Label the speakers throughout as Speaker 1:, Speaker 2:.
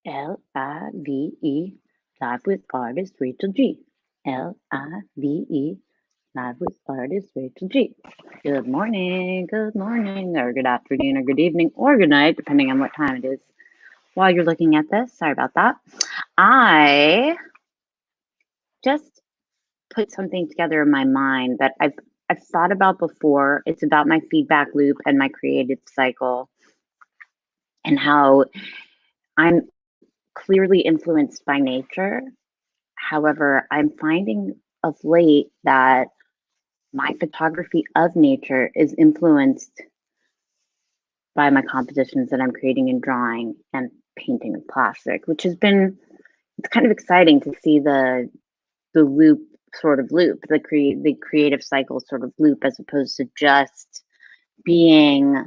Speaker 1: Live, Live with Artist Rachel G. Live, Live with Artist Rachel G. Good morning, or good afternoon, or good evening, or good night, depending on what time it is while you're looking at this. Sorry about that. I just put something together in my mind that I've thought about before. It's about my feedback loop and my creative cycle and how I'm clearly influenced by nature. However, I'm finding of late that my photography of nature is influenced by my compositions that I'm creating and drawing and painting with plastic, which has been it's kind of exciting to see the loop the creative cycle sort of loop as opposed to just being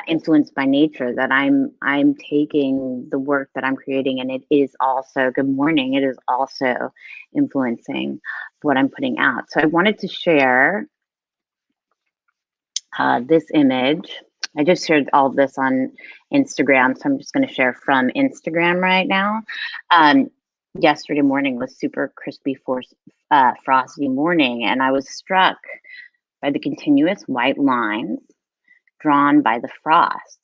Speaker 1: influenced by nature, that I'm taking the work that I'm creating and it is also good morning, it is also influencing what I'm putting out. So I wanted to share this image. I just shared all of this on Instagram, so I'm just going to share from Instagram right now. Yesterday morning was super crispy, frosty morning, and I was struck by the continuous white lines drawn by the frost.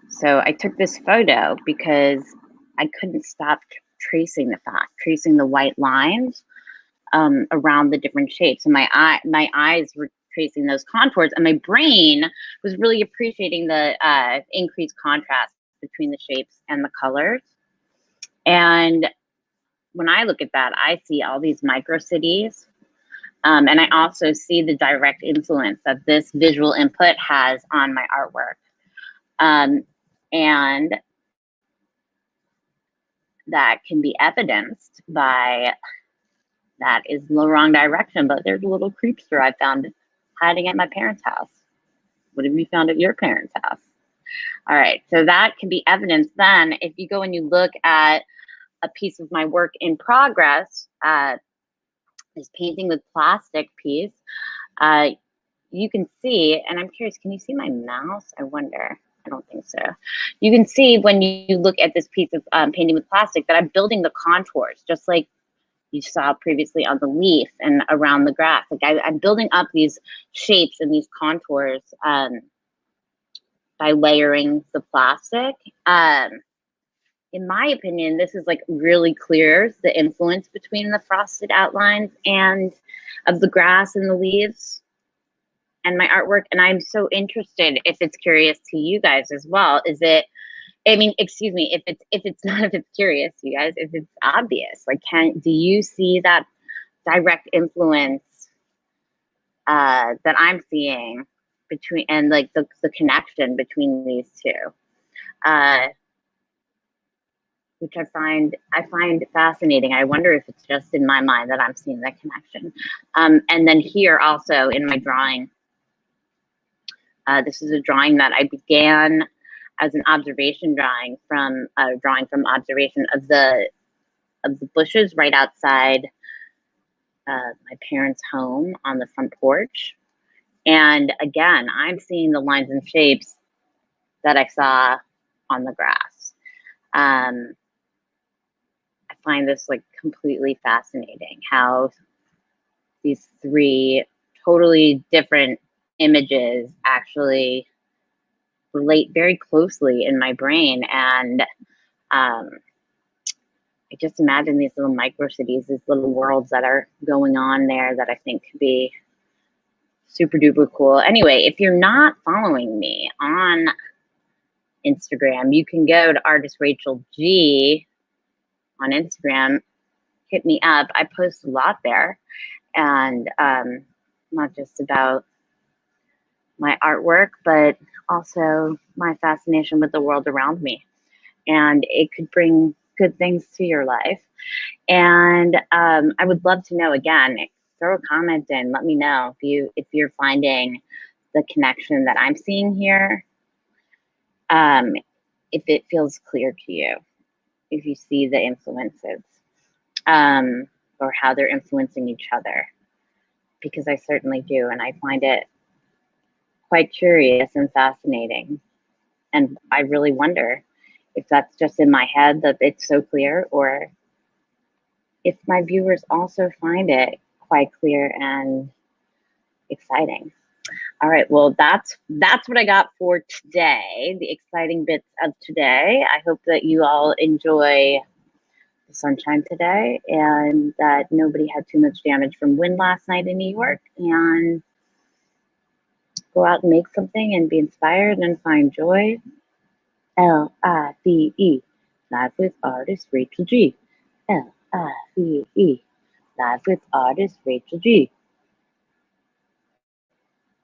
Speaker 1: So I took this photo because I couldn't stop tracing the white lines around the different shapes, and my eyes were tracing those contours, and my brain was really appreciating the increased contrast between the shapes and the colors. And when I look at that, I see all these micro cities. And I also see the direct influence that this visual input has on my artwork. And that can be evidenced by that is the wrong direction, but there's a little creepster I found hiding at my parents' house. What have you found at your parents' house? All right, so that can be evidence. Then if you go and you look at a piece of my work in progress, this painting with plastic piece, you can see, and I'm curious, can you see my mouse? I wonder. I don't think so. You can see when you look at this piece of painting with plastic that I'm building the contours, just like you saw previously on the leaf and around the grass. Like I'm building up these shapes and these contours by layering the plastic. In my opinion, this is like really clears the influence between the frosted outlines and of the grass and the leaves and my artwork. And I'm so interested if it's curious to you guys as well. Is it, I mean, excuse me, if it's not, if it's curious, you guys, if it's obvious, like, do you see that direct influence that I'm seeing between, and like the connection between these two, which I find fascinating. I wonder if it's just in my mind that I'm seeing that connection. And then here also in my drawing, this is a drawing that I began as an observation drawing from observation of the bushes right outside my parents' home on the front porch. And again, I'm seeing the lines and shapes that I saw on the grass. I find this like completely fascinating how these three totally different images actually relate very closely in my brain. And I just imagine these little micro cities, these little worlds that are going on there that I think could be super duper cool. Anyway, if you're not following me on Instagram, you can go to Artist Rachel G on Instagram. Hit me up. I post a lot there, and not just about my artwork, but also my fascination with the world around me. And it could bring good things to your life. And I would love to know, again, throw a comment in, let me know if you're finding the connection that I'm seeing here, if it feels clear to you, if you see the influences, or how they're influencing each other, because I certainly do, and I find it quite curious and fascinating. And I really wonder if that's just in my head that it's so clear, or if my viewers also find it quite clear and exciting. All right, well, that's what I got for today, the exciting bits of today. I hope that you all enjoy the sunshine today and that nobody had too much damage from wind last night in New York, and go out and make something and be inspired and find joy. Live, live with artist Rachel G. Live, live with artist Rachel G.